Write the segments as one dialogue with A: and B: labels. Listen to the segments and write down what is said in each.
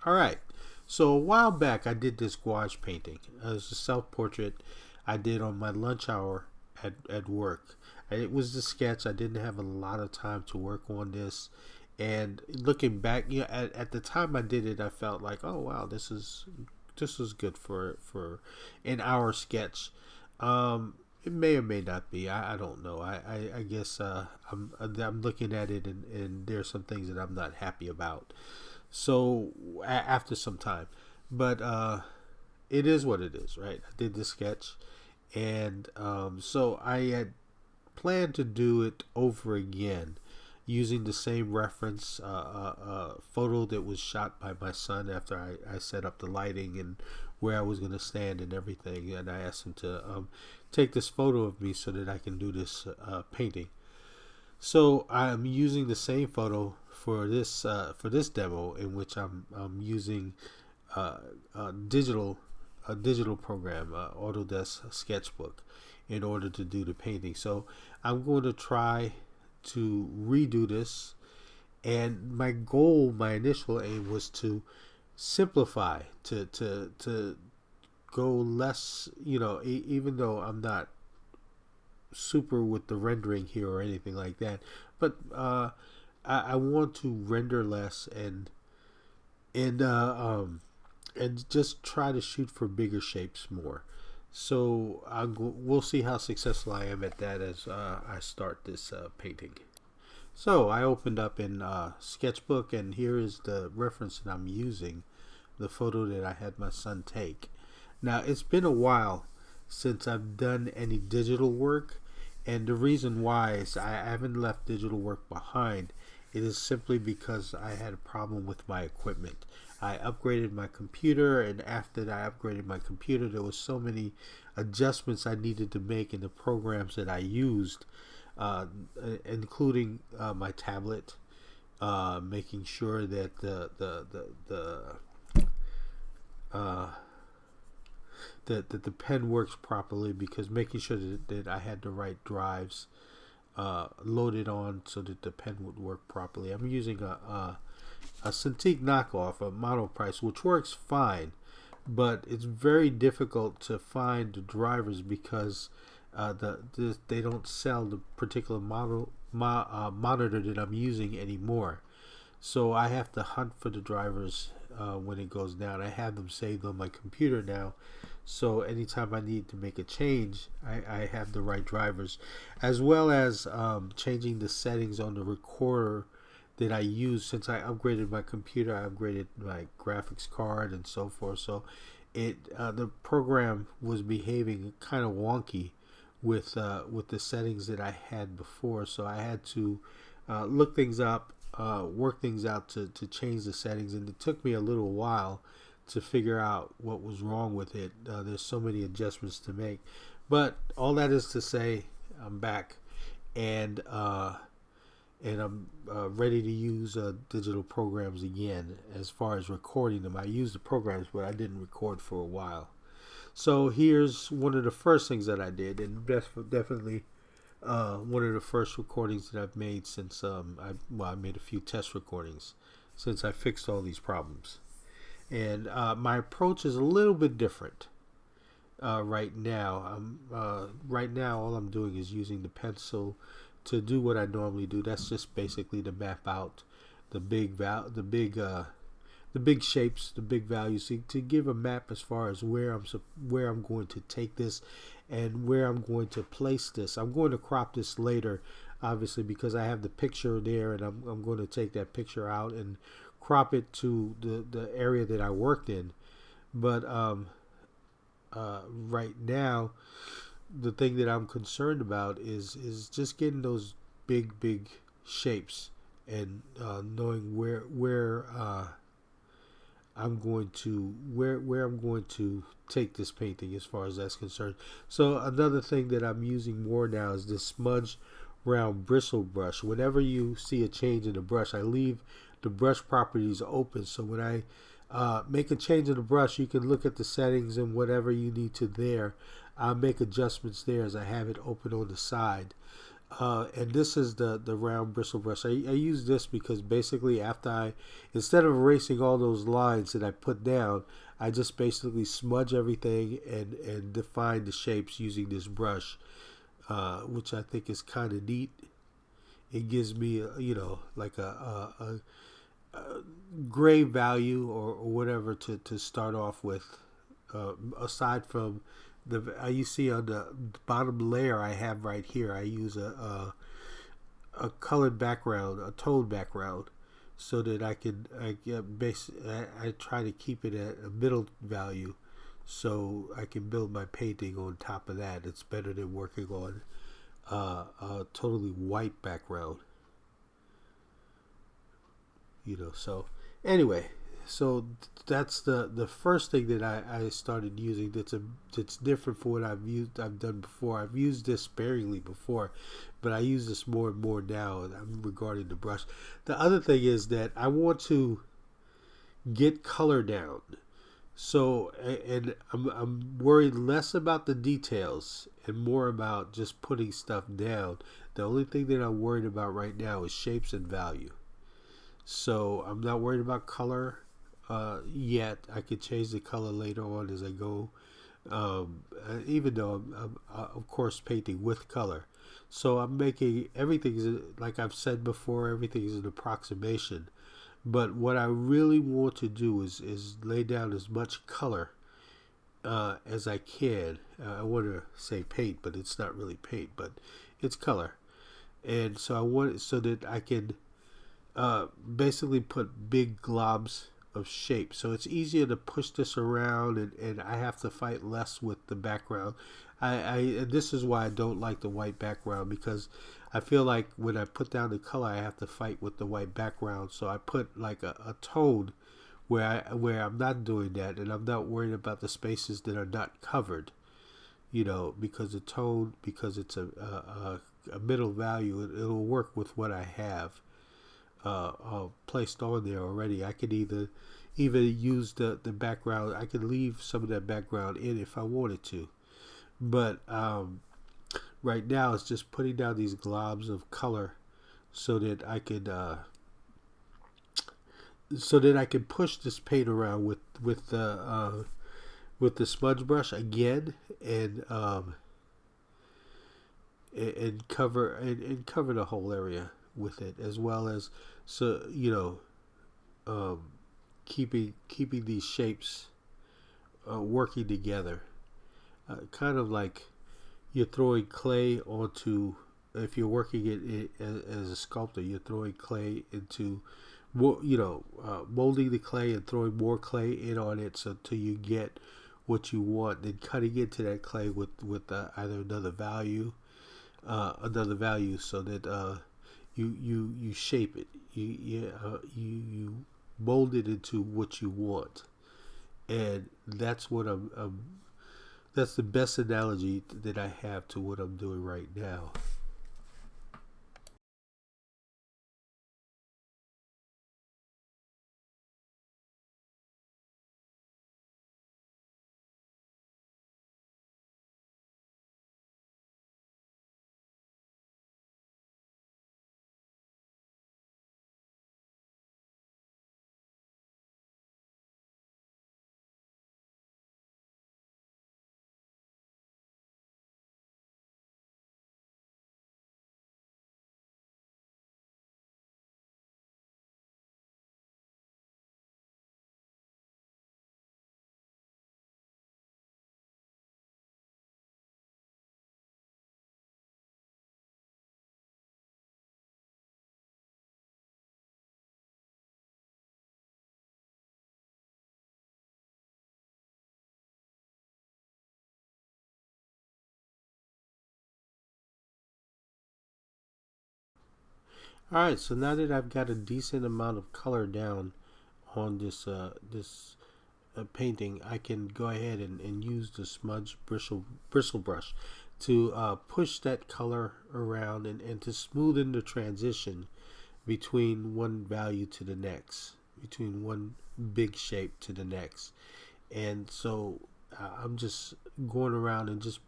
A: All right. So a while back, I did this gouache painting. It was a self-portrait I did on my lunch hour at work. It was a sketch. I didn't have a lot of time to work on this. And looking back, at the time I did it, I felt like, oh wow, this is good for an hour sketch. It may or may not be. I don't know. I guess I'm looking at it, and there's some things that I'm not happy about. So after some time, but it is what it is, right? I did the sketch, and so I had planned to do it over again using the same reference photo that was shot by my son after I set up the lighting and where I was going to stand and everything. And I asked him to take this photo of me so that I can do this painting. So I'm using the same photo for this demo, in which I'm using uh, a digital a digital program, Autodesk Sketchbook, in order to do the painting. So I'm going to try to redo this, and my goal, my initial aim, was to simplify, to go less. Even though I'm not super with the rendering here or anything like that, but I want to render less and and just try to shoot for bigger shapes more. So we'll see how successful I am at that as I start this painting. So I opened up in Sketchbook, and here is the reference that I'm using, the photo that I had my son take. Now, it's been a while since I've done any digital work, and the reason why is I haven't left digital work behind. It is simply because I had a problem with my equipment. I upgraded my computer, and after I upgraded my computer, there was so many adjustments I needed to make in the programs that I used, uh, including my tablet, making sure that uh, the pen works properly, because making sure that I had the right drives loaded on so that the pen would work properly. I'm using a Cintiq knockoff, a Monoprice, which works fine, but it's very difficult to find the drivers because they don't sell the particular monitor that I'm using anymore. So I have to hunt for the drivers when it goes down. I have them saved on my computer now, so anytime I need to make a change, I have the right drivers, as well as changing the settings on the recorder that I use. Since I upgraded my computer, I upgraded my graphics card and so forth. So the program was behaving kind of wonky with the settings that I had before. So I had to look things up, work things out to change the settings, and it took me a little while to figure out what was wrong with it. There's so many adjustments to make, but all that is to say, I'm back, and I'm ready to use digital programs again. As far as recording them, I used the programs, but I didn't record for a while. So here's one of the first things that I did, and definitely one of the first recordings that I've made since I made a few test recordings since I fixed all these problems. And my approach is a little bit different right now. Right now, all I'm doing is using the pencil to do what I normally do. That's just basically to map out the big shapes, the big values, to give a map as far as where I'm going to take this and where I'm going to place this. I'm going to crop this later, obviously, because I have the picture there, and I'm going to take that picture out and crop it to the area that I worked in. But right now, the thing that I'm concerned about is just getting those big shapes, and knowing where I'm going to where I'm going to take this painting as far as that's concerned. So another thing that I'm using more now is this smudge round bristle brush. Whenever you see a change in the brush, I leave the brush properties open, so when I make a change in the brush, you can look at the settings and whatever you need to there. I'll make adjustments there as I have it open on the side. And this is the round bristle brush. I use this because basically instead of erasing all those lines that I put down, I just basically smudge everything and define the shapes using this brush, which I think is kind of neat. It gives me, like a gray value or whatever to start off with. Aside from you see on the bottom layer I have right here, I use a colored background, a toned background, so that I try to keep it at a middle value, so I can build my painting on top of that. It's better than working on a totally white background. So anyway, so that's the first thing that I started using that's different from what I've done before. I've used this sparingly before, but I use this more and more now regarding the brush. The other thing is that I want to get color down. So, and I'm worried less about the details and more about just putting stuff down. The only thing that I'm worried about right now is shapes and value. So I'm not worried about color yet. I could change the color later on as I go, even though I'm of course painting with color. So I'm making everything, like I've said before, everything is an approximation. But what I really want to do is lay down as much color as I can. I want to say paint, but it's not really paint, but it's color. And so I want it so that I can basically put big globs of shape. So it's easier to push this around, and I have to fight less with the background. And this is why I don't like the white background, because I feel like when I put down the color, I have to fight with the white background. So I put like a tone where I'm not doing that, and I'm not worried about the spaces that are not covered. Because the tone, because it's a middle value, it'll work with what I have placed on there already. I could either use the background. I could leave some of that background in if I wanted to, but right now it's just putting down these globs of color so that I could push this paint around with the smudge brush again, and cover the whole area with it, as well as keeping these shapes working together, kind of like you're throwing clay onto. If you're working it as a sculptor, you're throwing clay into, molding the clay and throwing more clay in on it, so till you get what you want. Then cutting into that clay with either another value, so that you shape it. You mold it into what you want, and that's what that's the best analogy that I have to what I'm doing right now. All right, so now that I've got a decent amount of color down on this painting, I can go ahead and use the smudge bristle brush to push that color around, and to smoothen the transition between one value to the next, between one big shape to the next. And so I'm just going around and just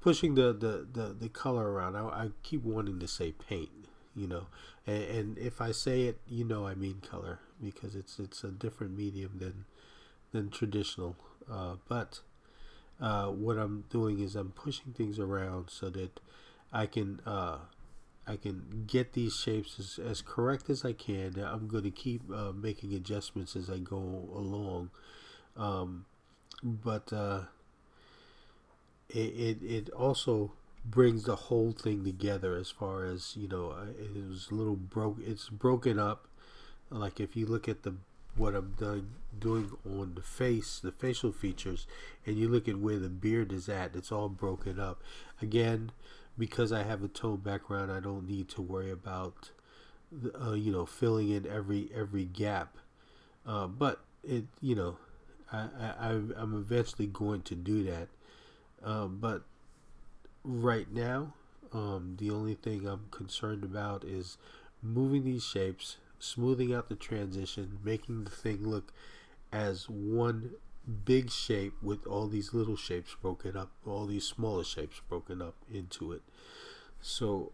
A: pushing the color around. I keep wanting to say paint, you know, and if I say it, you know, I mean color, because it's a different medium than traditional. But what I'm doing is I'm pushing things around so that I can I can get these shapes as correct as I can. I'm going to keep making adjustments as I go along. Um, but it also brings the whole thing together, as far as, you know, it was a little broke. It's broken up. Like if you look at the what I'm doing on the face, the facial features, and you look at where the beard is at, it's all broken up. Again, because I have a tone background, I don't need to worry about you know, filling in every gap. But it, you know, I'm eventually going to do that. But right now, the only thing I'm concerned about is moving these shapes, smoothing out the transition, making the thing look as one big shape with all these little shapes broken up, all these smaller shapes broken up into it. So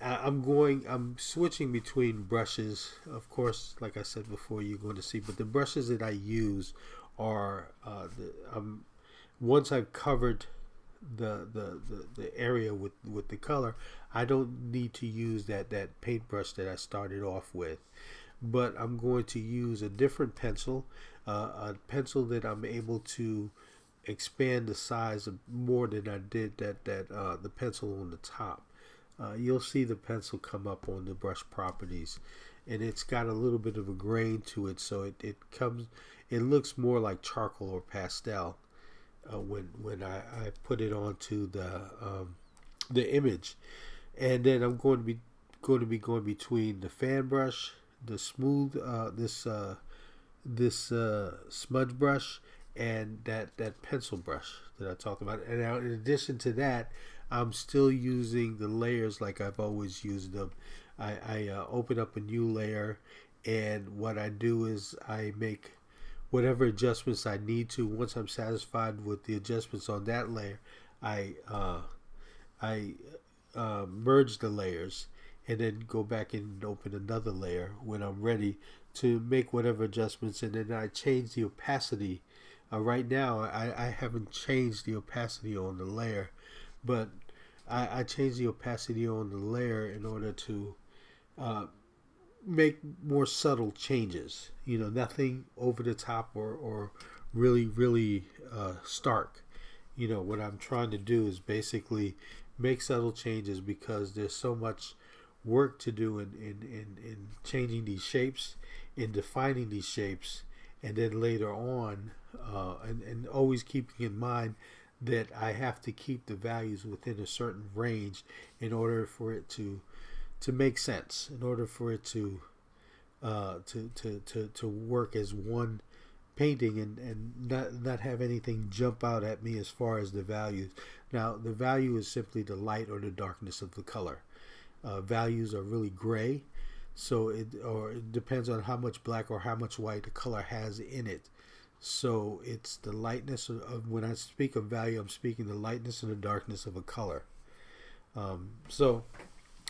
A: I'm switching between brushes. Of course, like I said before, you're going to see, but the brushes that I use are once I've covered the area with the color, I don't need to use that paintbrush that I started off with, but I'm going to use a different pencil, a pencil that I'm able to expand the size of more than I did the pencil on the top. You'll see the pencil come up on the brush properties, and it's got a little bit of a grain to it, so it looks more like charcoal or pastel when I put it onto the image. And then I'm going to be going between the fan brush, the smooth this smudge brush, and that pencil brush that I talked about. And now, in addition to that, I'm still using the layers like I've always used them. I open up a new layer, and what I do is I make whatever adjustments I need to. Once I'm satisfied with the adjustments on that layer, I I merge the layers and then go back and open another layer when I'm ready to make whatever adjustments, and then I change the opacity. Right now, I haven't changed the opacity on the layer, but I changed the opacity on the layer in order to uh, make more subtle changes. You know, nothing over the top or really stark. You know, what I'm trying to do is basically make subtle changes, because there's so much work to do in changing these shapes, in defining these shapes, and then later on, and always keeping in mind that I have to keep the values within a certain range in order for it to make sense, in order for it to work as one painting, and not have anything jump out at me as far as the values. Now, the value is simply the light or the darkness of the color. Values are really gray, so it depends on how much black or how much white the color has in it. So it's the lightness when I speak of value, I'm speaking the lightness and the darkness of a color. So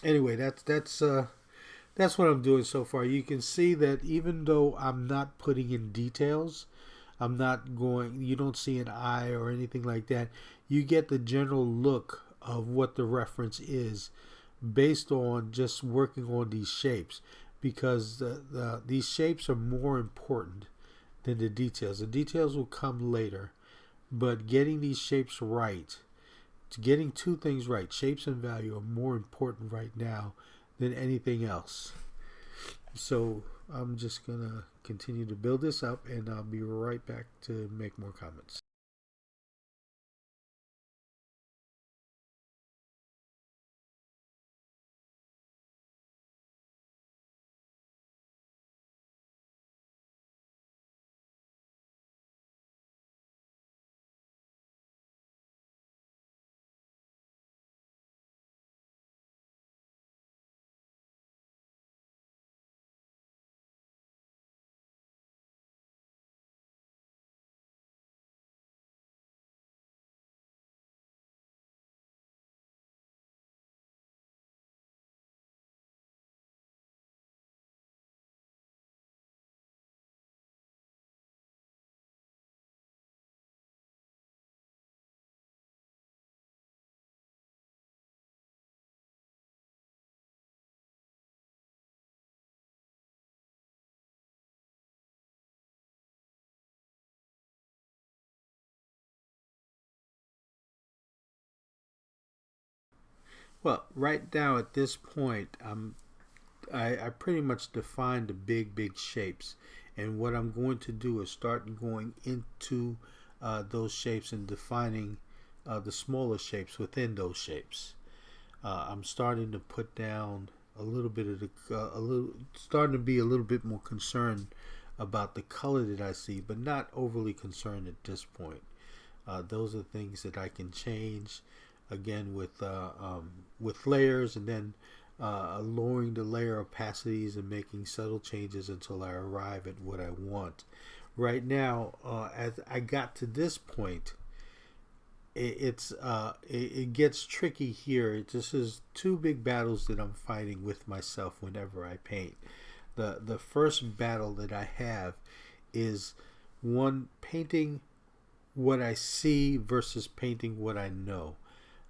A: anyway, that's what I'm doing so far. You can see that even though I'm not putting in details, you don't see an eye or anything like that. You get the general look of what the reference is based on just working on these shapes, because these shapes are more important than the details. The details will come later, but getting these shapes right, getting two things right, shapes and value, are more important right now than anything else. So I'm just going to continue to build this up, and I'll be right back to make more comments. Well, right now at this point, I pretty much defined the big shapes, and what I'm going to do is start going into those shapes and defining the smaller shapes within those shapes. I'm starting to put down a little bit of starting to be a little bit more concerned about the color that I see, but not overly concerned at this point. Those are things that I can change again with layers, and then lowering the layer opacities and making subtle changes until I arrive at what I want. Right now, as I got to this point, it gets tricky here. This is two big battles that I'm fighting with myself whenever I paint. The first battle that I have is one, painting what I see versus painting what I know.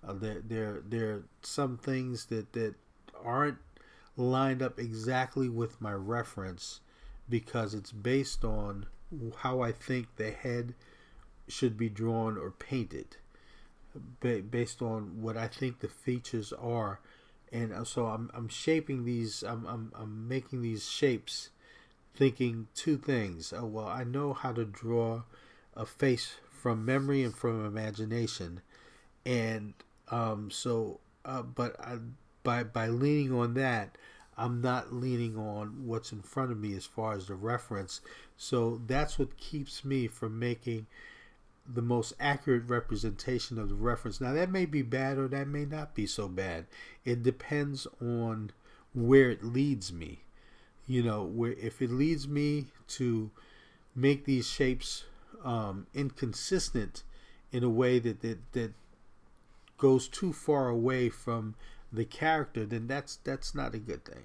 A: There are some things that aren't lined up exactly with my reference because it's based on how I think the head should be drawn or painted, based on what I think the features are. And so I'm shaping these, I'm making these shapes thinking two things. Oh, well, I know how to draw a face from memory and from imagination. And but by leaning on that, I'm not leaning on what's in front of me as far as the reference. So that's what keeps me from making the most accurate representation of the reference. Now that may be bad or that may not be so bad. It depends on where it leads me. You know, where if it leads me to make these shapes inconsistent in a way that goes too far away from the character, then that's not a good thing.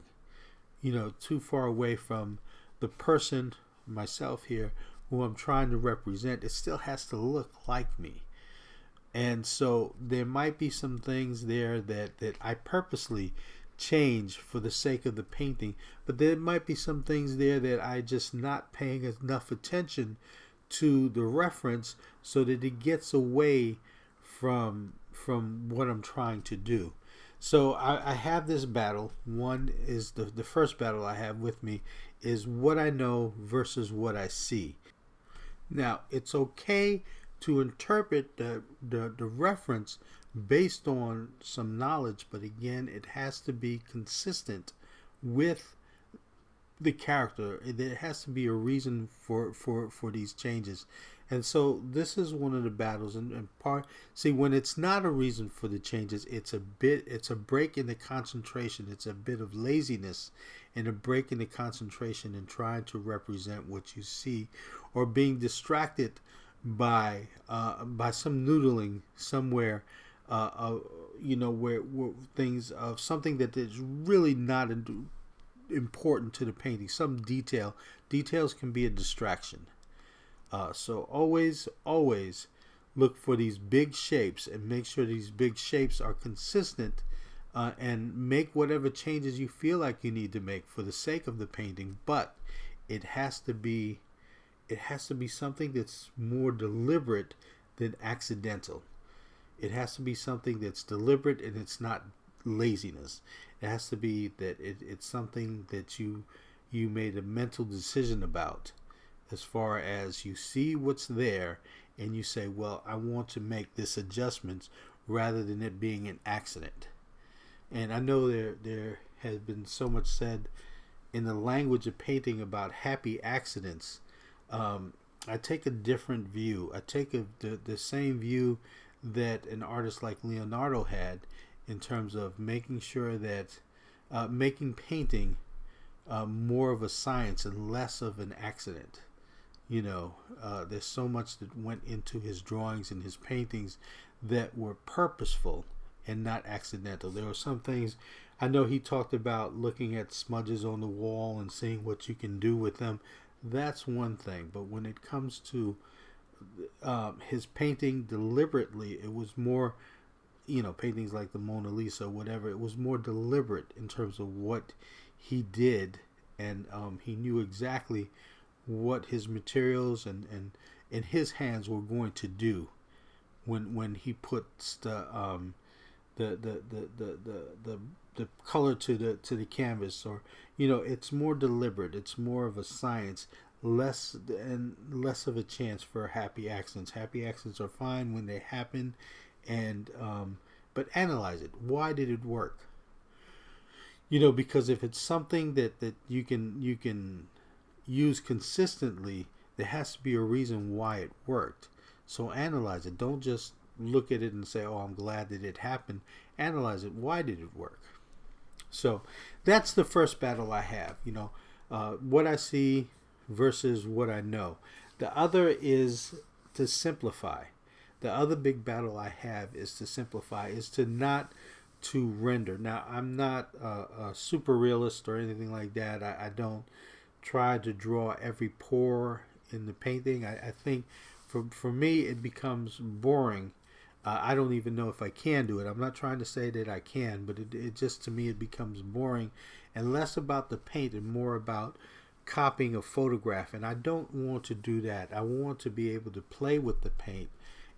A: You know, too far away from the person, myself here, who I'm trying to represent. It still has to look like me. And so there might be some things there that I purposely change for the sake of the painting, but there might be some things there that I just not paying enough attention to the reference so that it gets away from what I'm trying to do. So I have this battle. One is the first battle I have with me is what I know versus what I see. Now, it's okay to interpret the reference based on some knowledge, but again, it has to be consistent with the character. There has to be a reason for these changes. And so this is one of the battles, and part, see, when it's not a reason for the changes, it's a break in the concentration. It's a bit of laziness and a break in the concentration in trying to represent what you see, or being distracted by some noodling somewhere, where things of something that is really not important to the painting. Some details can be a distraction. So always look for these big shapes and make sure these big shapes are consistent, and make whatever changes you feel like you need to make for the sake of the painting. But it has to be something that's more deliberate than accidental. It has to be something that's deliberate and it's not laziness. It has to be that it's something that you made a mental decision about, as far as you see what's there and you say, well, I want to make this adjustment rather than it being an accident. And I know there has been so much said in the language of painting about happy accidents. I take a different view. I take the same view that an artist like Leonardo had, in terms of making sure that making painting more of a science and less of an accident. You know, there's so much that went into his drawings and his paintings that were purposeful and not accidental. There were some things, I know he talked about looking at smudges on the wall and seeing what you can do with them. That's one thing. But when it comes to his painting deliberately, it was more, paintings like the Mona Lisa or whatever, it was more deliberate in terms of what he did. And he knew exactly what his materials and his hands were going to do when he puts the color to the canvas, or it's more deliberate. It's more of a science, less of a chance for happy accidents. Happy accidents are fine when they happen, and but analyze it. Why did it work? Because if it's something that you can use consistently, there has to be a reason why it worked. So analyze it. Don't just look at it and say, "Oh, I'm glad that it happened." Analyze it. Why did it work? So that's the first battle I have. What I see versus what I know. The other is to simplify. The other big battle I have is to simplify, is to not to render. Now, I'm not a super realist or anything like that. I don't try to draw every pore in the painting. I think for me it becomes boring. I don't even know if I can do it. I'm not trying to say that I can, but it just, to me, it becomes boring and less about the paint and more about copying a photograph. And I don't want to do that. I want to be able to play with the paint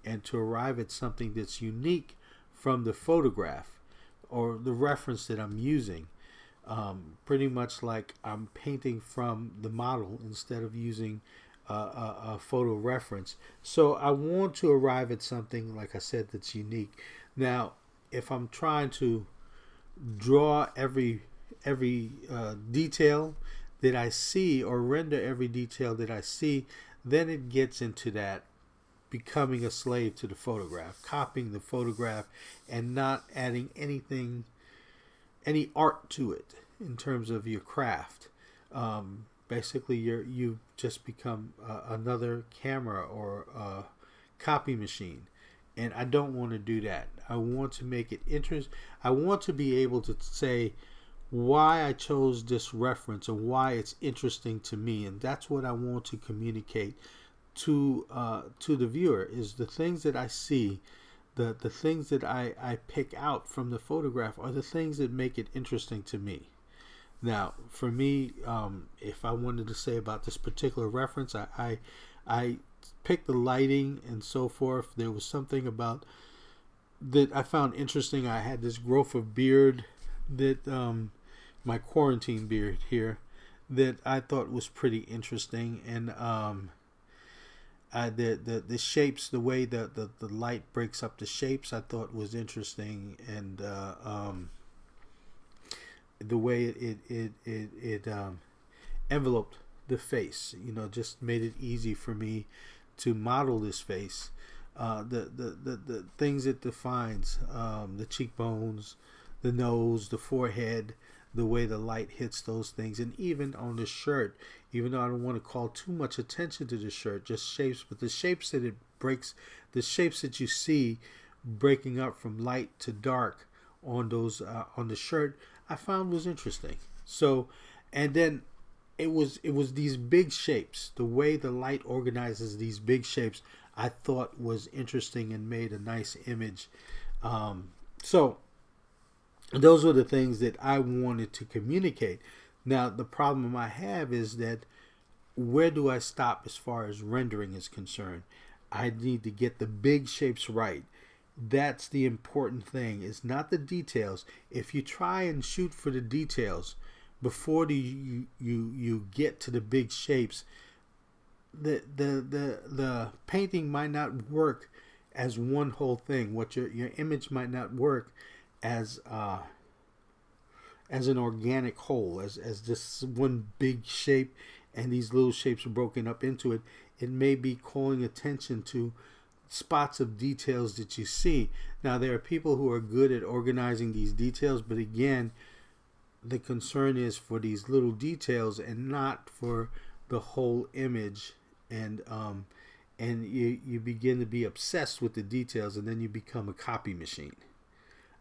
A: and to arrive at something that's unique from the photograph or the reference that I'm using. Pretty much like I'm painting from the model instead of using a photo reference. So I want to arrive at something, like I said, that's unique. Now, if I'm trying to draw every detail that I see or render every detail that I see, then it gets into that becoming a slave to the photograph, copying the photograph and not adding any art to it in terms of your craft. Basically, you just become another camera or a copy machine, and I don't want to do that. I want to make it interesting. I want to be able to say why I chose this reference and why it's interesting to me, and that's what I want to communicate to the viewer. Is the things that I see, the things that I pick out from the photograph are the things that make it interesting to me. Now, for me, if I wanted to say about this particular reference, I picked the lighting and so forth. There was something about that I found interesting. I had this growth of beard that my quarantine beard here that I thought was pretty interesting, and the shapes, the way the light breaks up the shapes, I thought was interesting, and the way it enveloped the face, just made it easy for me to model this face. The things it defines, the cheekbones, the nose, the forehead, the way the light hits those things, and even on the shirt, even though I don't want to call too much attention to the shirt, just shapes, but the shapes that it breaks, the shapes that you see breaking up from light to dark on those on the shirt, I found was interesting. So, and then it was these big shapes, the way the light organizes these big shapes, I thought was interesting and made a nice image. So those were the things that I wanted to communicate. Now, the problem I have is that where do I stop as far as rendering is concerned? I need to get the big shapes right. That's the important thing. It's not the details. If you try and shoot for the details before you get to the big shapes, the painting might not work as one whole thing. What your image might not work as an organic whole, as just one big shape and these little shapes are broken up into it. It may be calling attention to spots of details that you see. Now, there are people who are good at organizing these details, but again, the concern is for these little details and not for the whole image. And you begin to be obsessed with the details, and then you become a copy machine.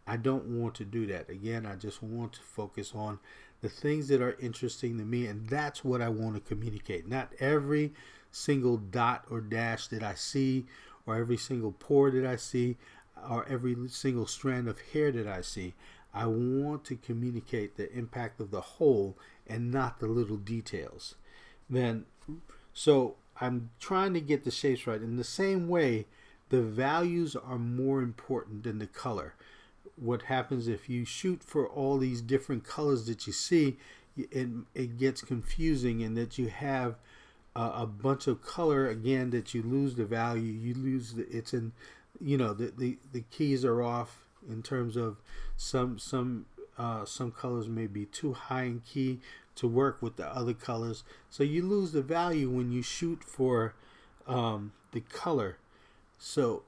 A: I don't want to do that. Again, I just want to focus on the things that are interesting to me, and that's what I want to communicate. Not every single dot or dash that I see, or every single pore that I see, or every single strand of hair that I see. I want to communicate the impact of the whole and not the little details. So I'm trying to get the shapes right. In the same way, the values are more important than the color. what happens if you shoot for all these different colors that you see, it gets confusing, and that you have a bunch of color again, that you lose the value, you lose it's in, the keys are off in terms of some colors may be too high in key to work with the other colors, so you lose the value when you shoot for the color. So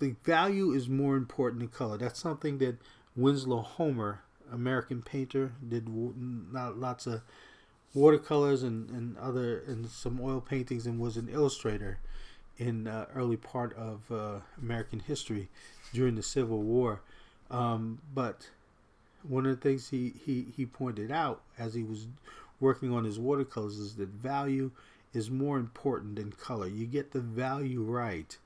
A: the value is more important than color. That's something that Winslow Homer, American painter, did lots of watercolors and some oil paintings, and was an illustrator in early part of American history during the Civil War. But one of the things he pointed out as he was working on his watercolors is that value is more important than color. You get the value right,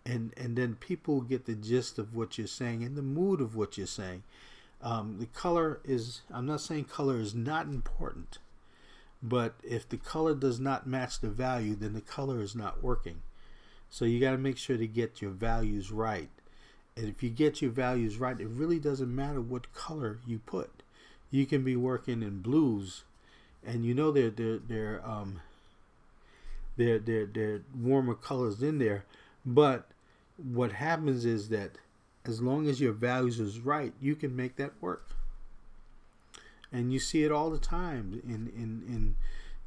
A: and then people get the gist of what you're saying and the mood of what you're saying. The color is, I'm not saying color is not important, but if the color does not match the value, then the color is not working. So you got to make sure to get your values right. And if you get your values right, it really doesn't matter what color you put. You can be working in blues, and you know they're warmer colors in there, but what happens is that as long as your values is right, you can make that work. And you see it all the time in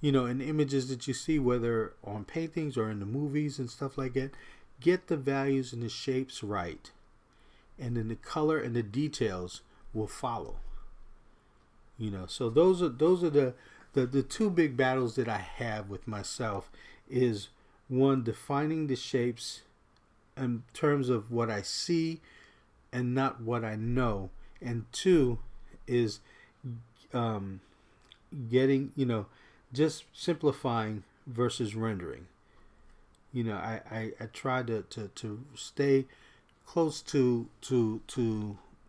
A: in images that you see, whether on paintings or in the movies and stuff like that. Get the values and the shapes right, and then the color and the details will follow. So those are the two big battles that I have with myself is, one, defining the shapes in terms of what I see and not what I know, and two is getting, just simplifying versus rendering. I try to stay close to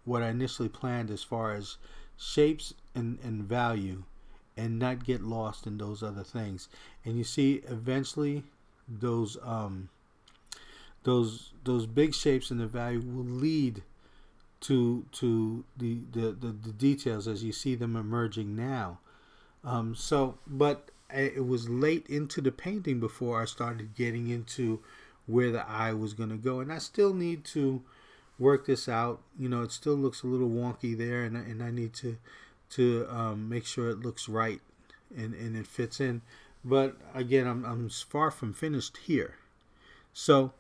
A: what I initially planned as far as shapes and value, and not get lost in those other things. And you see, eventually those big shapes and the value will lead to the details as you see them emerging now. But it was late into the painting before I started getting into where the eye was going to go, and I still need to work this out. It still looks a little wonky there, and I need to make sure it looks right and it fits in. But again, I'm far from finished here. So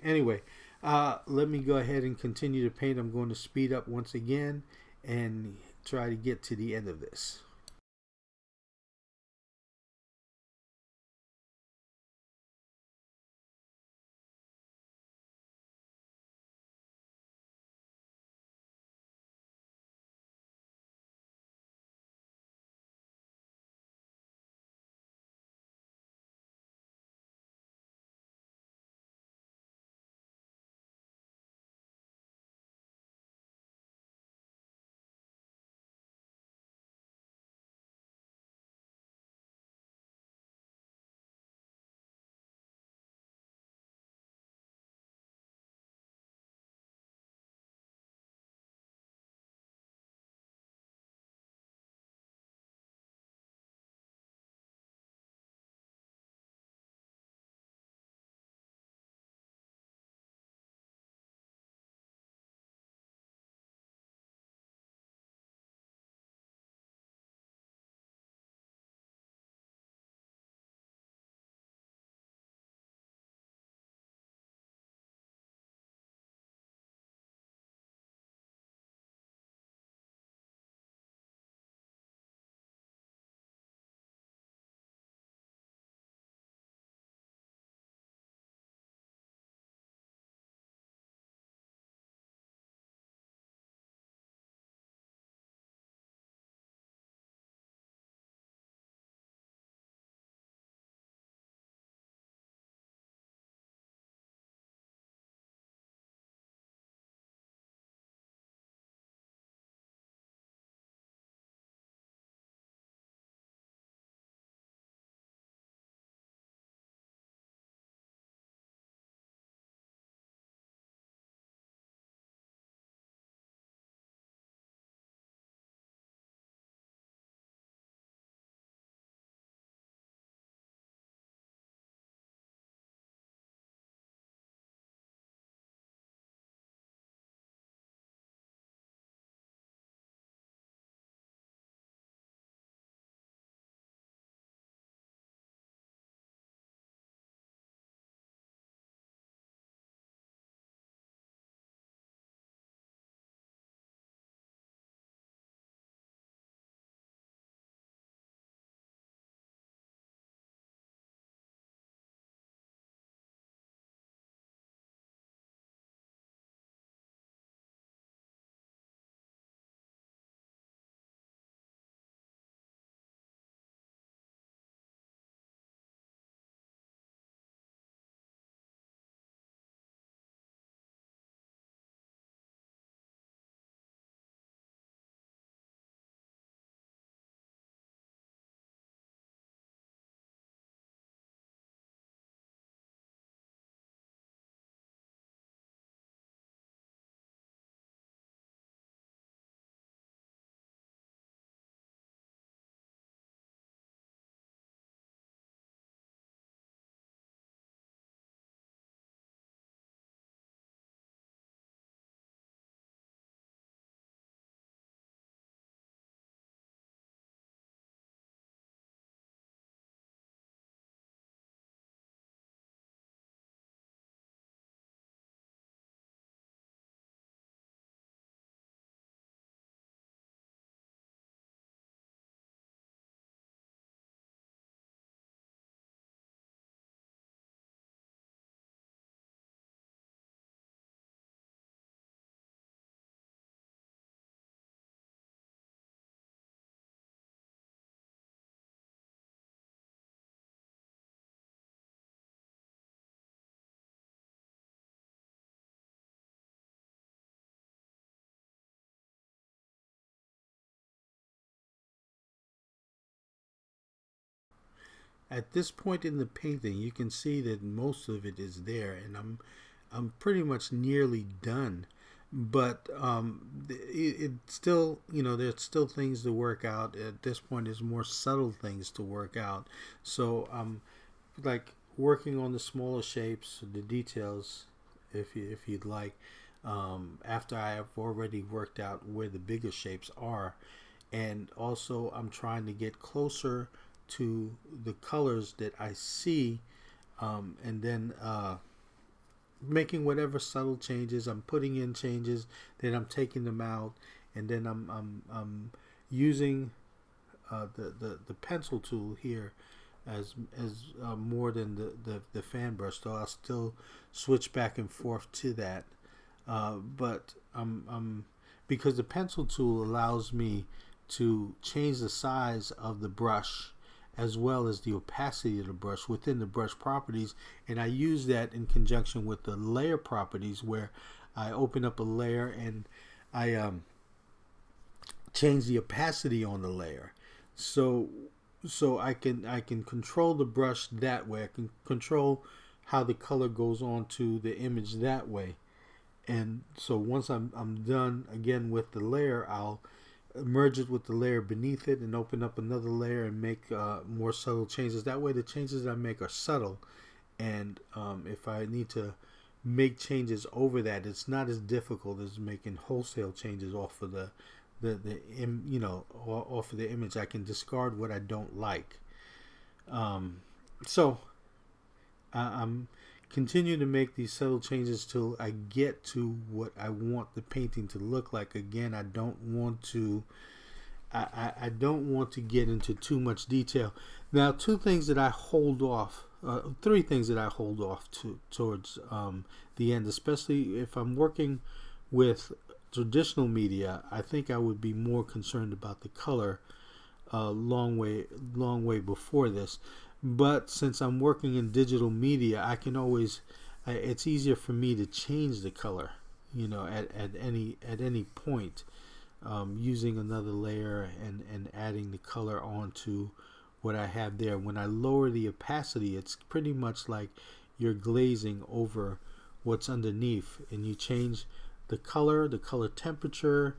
A: anyway, let me go ahead and continue to paint. I'm going to speed up once again and try to get to the end of this. at this point in the painting, you can see that most of it is there, and I'm pretty much nearly done. But it still, there's still things to work out. At this point, there's more subtle things to work out. So I'm like working on the smaller shapes, the details, if you'd like. After I have already worked out where the bigger shapes are, and also I'm trying to get closer to the colors that I see, and then making whatever subtle changes. I'm putting in changes, then I'm taking them out, and then I'm using the pencil tool here as more than the fan brush. So I'll still switch back and forth to that, but I'm because the pencil tool allows me to change the size of the brush as well as the opacity of the brush within the brush properties, and I use that in conjunction with the layer properties, where I open up a layer and I change the opacity on the layer, so I can control the brush that way. I can control how the color goes onto the image that way. And so once I'm done again with the layer, I'll merge it with the layer beneath it and open up another layer and make more subtle changes. That way the changes I make are subtle, and if I need to make changes over that, it's not as difficult as making wholesale changes off of off of the image. I can discard what I don't like. So I'm continue to make these subtle changes till I get to what I want the painting to look like. Again, I don't want to get into too much detail. Now, three things that I hold off towards the end, especially if I'm working with traditional media. I think I would be more concerned about the color long way before this. But since I'm working in digital media, I can always it's easier for me to change the color, at any point, using another layer and adding the color onto what I have there. When I lower the opacity, it's pretty much like you're glazing over what's underneath, and you change the color temperature,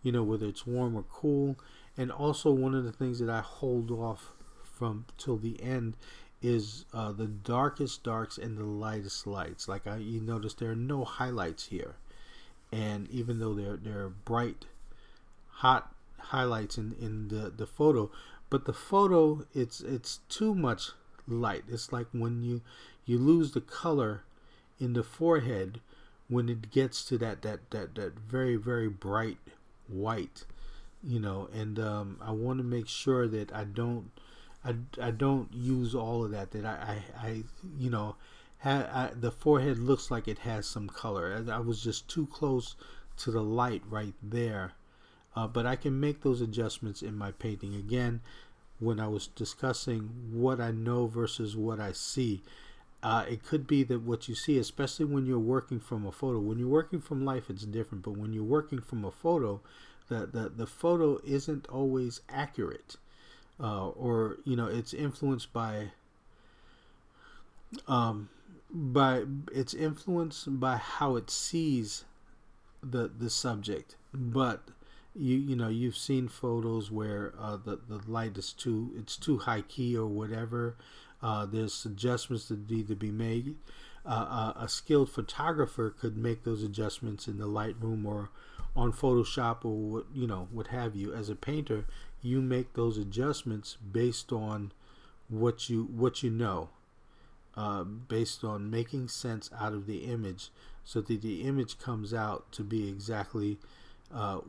A: whether it's warm or cool. And also, one of the things that I hold off from till the end is the darkest darks and the lightest lights. Like you notice there are no highlights here, and even though there are bright, hot highlights in the photo, but the photo it's too much light. It's like when you lose the color in the forehead when it gets to that very, very bright white, and I want to make sure that I don't use all of that. That the forehead looks like it has some color. I was just too close to the light right there, but I can make those adjustments in my painting. Again, when I was discussing what I know versus what I see, it could be that what you see, especially when you're working from a photo, when you're working from life, it's different. But when you're working from a photo, the photo isn't always accurate. Or it's influenced by it's influenced by how it sees the subject. But you've seen photos where the light is too high key or whatever. There's adjustments that need to be made. A skilled photographer could make those adjustments in the Lightroom or on Photoshop or what have you. As a painter, you make those adjustments based on what you know, based on making sense out of the image, so that the image comes out to be exactly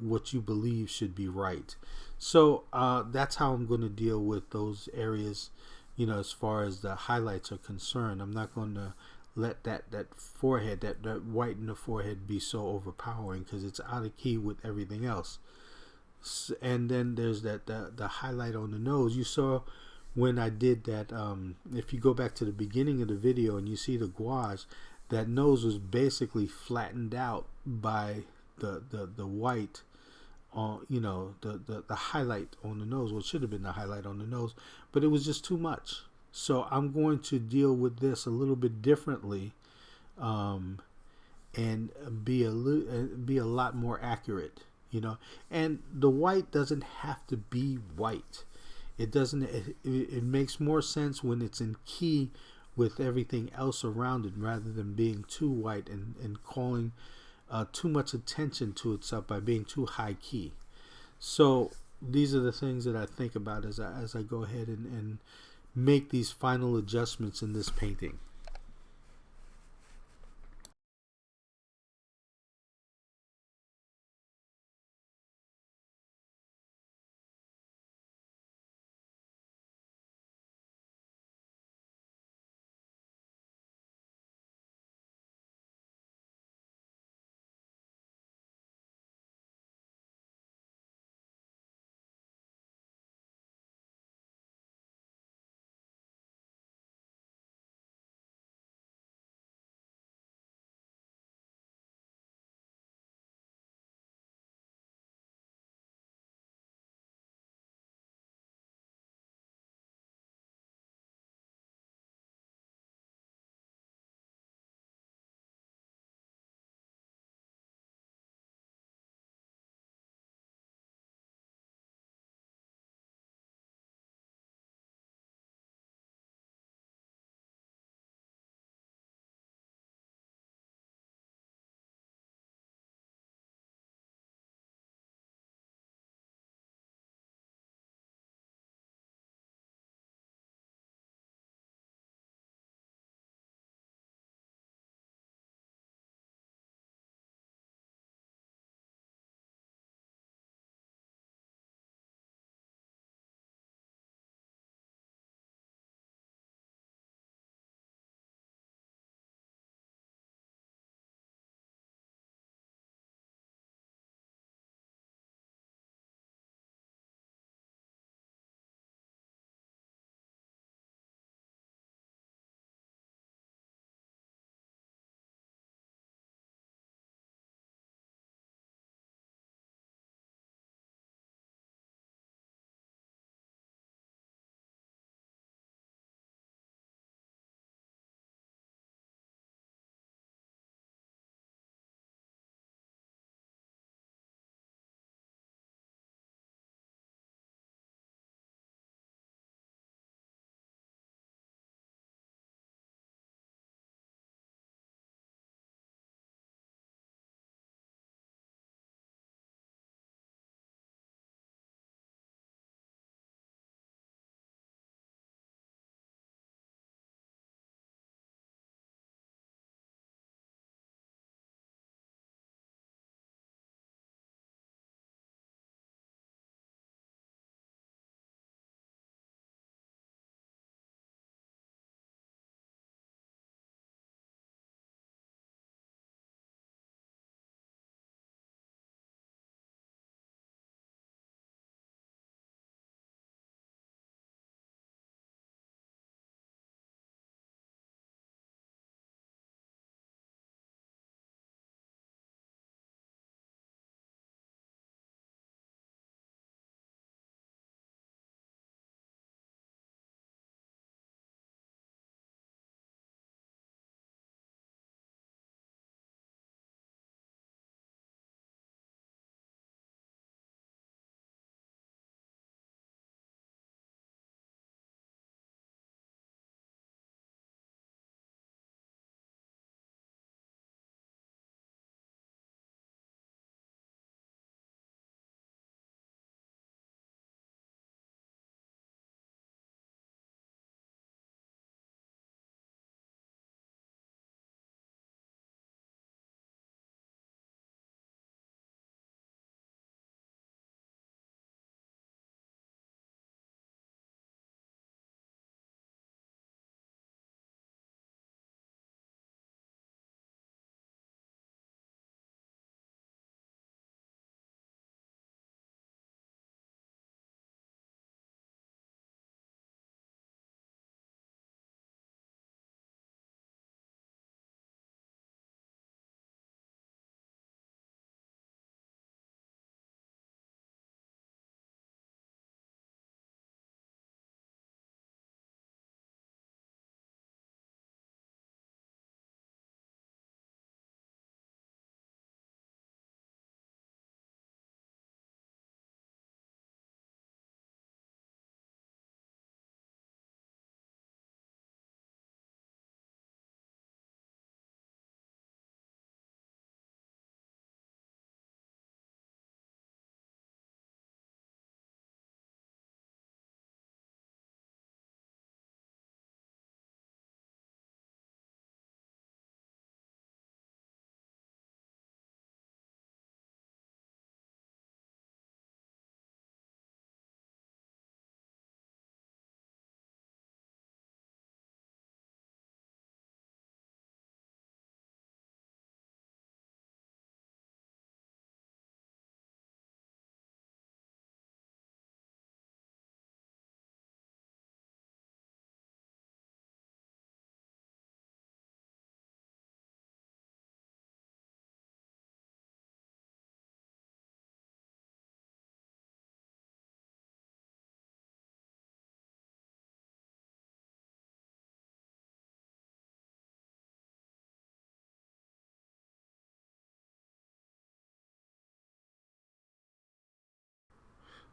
A: what you believe should be right. So that's how I'm going to deal with those areas, as far as the highlights are concerned. I'm not going to let that forehead, that white in the forehead, be so overpowering, because it's out of key with everything else. And then there's the highlight on the nose. You saw when I did that, if you go back to the beginning of the video and you see the gouache, that nose was basically flattened out by the white on, the highlight on the nose. Well, it should have been the highlight on the nose, but it was just too much. So I'm going to deal with this a little bit differently, um, and be a lot more accurate. And the white doesn't have to be white. It doesn't. It makes more sense when it's in key with everything else around it, rather than being too white and calling too much attention to itself by being too high key. So these are the things that I think about as I go ahead and make these final adjustments in this painting.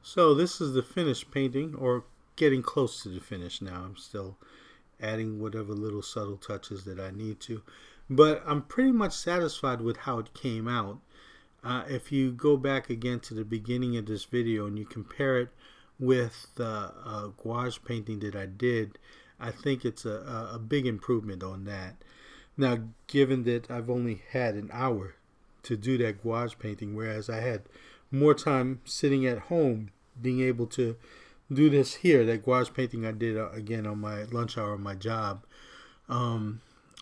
A: So this is the finished painting, or getting close to the finish now. I'm still adding whatever little subtle touches that I need to. But I'm pretty much satisfied with how it came out. If you go back again to the beginning of this video and you compare it with the gouache painting that I did, I think it's a big improvement on that. Now, given that I've only had an hour to do that gouache painting, whereas I had more time sitting at home being able to do this here, that gouache painting I did again on my lunch hour of my job.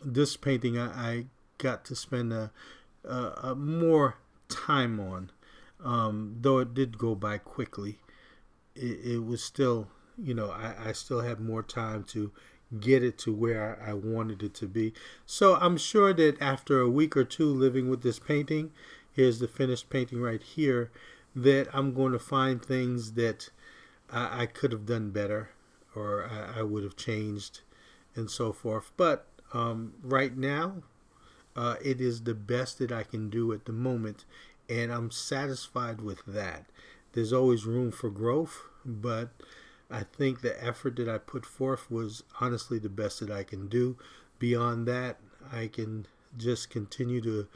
A: This painting I got to spend a more time on, though it did go by quickly. It was still, I still had more time to get it to where I wanted it to be. So I'm sure that after a week or two living with this painting, here's the finished painting right here, that I'm going to find things that I could have done better, or I would have changed, and so forth. But right now, it is the best that I can do at the moment, and I'm satisfied with that. There's always room for growth, but I think the effort that I put forth was honestly the best that I can do. Beyond that, I can just continue to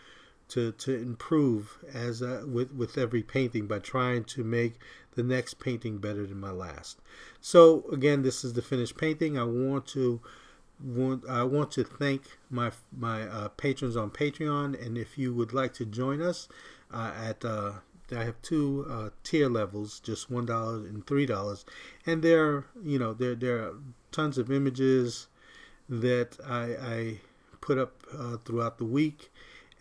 A: improve as with every painting by trying to make the next painting better than my last. So again, this is the finished painting. I want to thank my patrons on Patreon, and if you would like to join us I have two tier levels, just $1 and $3, and there are tons of images that I put up throughout the week,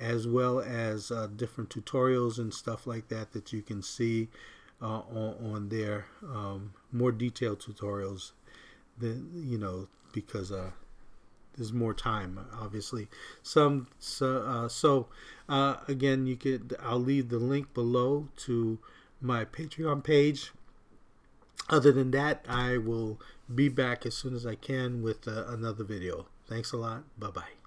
A: as well as different tutorials and stuff like that you can see on there, more detailed tutorials than because there's more time, obviously. Again, I'll leave the link below to my Patreon page. Other than that, I will be back as soon as I can with another video. Thanks a lot. Bye bye.